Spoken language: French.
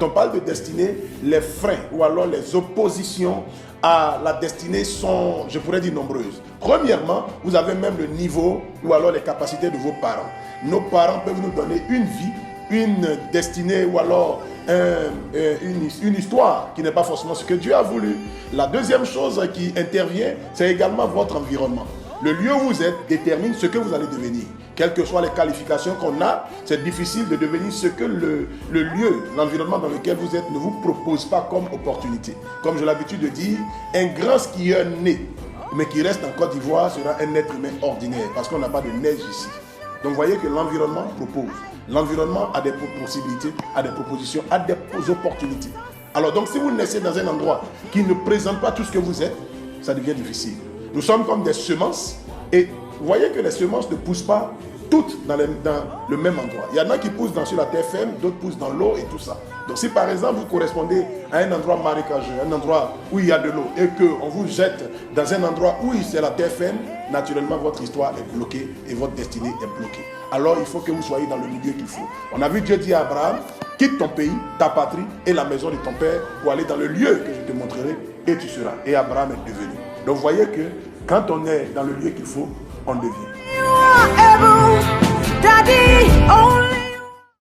Quand on parle de destinée, les freins ou alors les oppositions à la destinée sont, je pourrais dire, nombreuses. Premièrement, vous avez même le niveau ou alors les capacités de vos parents. Nos parents peuvent nous donner une vie, une destinée ou alors une histoire qui n'est pas forcément ce que Dieu a voulu. La deuxième chose qui intervient, c'est également votre environnement. Le lieu où vous êtes détermine ce que vous allez devenir. Quelles que soient les qualifications qu'on a, c'est difficile de devenir ce que le lieu, l'environnement dans lequel vous êtes ne vous propose pas comme opportunité. Comme j'ai l'habitude de dire, un grand skieur né, mais qui reste en Côte d'Ivoire, sera un être humain ordinaire parce qu'on n'a pas de neige ici. Donc vous voyez que l'environnement propose. L'environnement a des possibilités, a des propositions, a des opportunités. Alors donc si vous naissez dans un endroit qui ne présente pas tout ce que vous êtes, ça devient difficile. Nous sommes comme des semences et vous voyez que les semences ne poussent pas toutes dans le même endroit. Il y en a qui poussent sur la terre ferme, d'autres poussent dans l'eau et tout ça. Donc si par exemple vous correspondez à un endroit marécageux, un endroit où il y a de l'eau et qu'on vous jette dans un endroit où c'est la terre ferme, naturellement votre histoire est bloquée et votre destinée est bloquée. Alors il faut que vous soyez dans le milieu qu'il faut. On a vu Dieu dire à Abraham, quitte ton pays, ta patrie et la maison de ton père pour aller dans le lieu que je te montrerai et tu seras. Et Abraham est devenu. Donc vous voyez que quand on est dans le lieu qu'il faut, on devient. Daddy,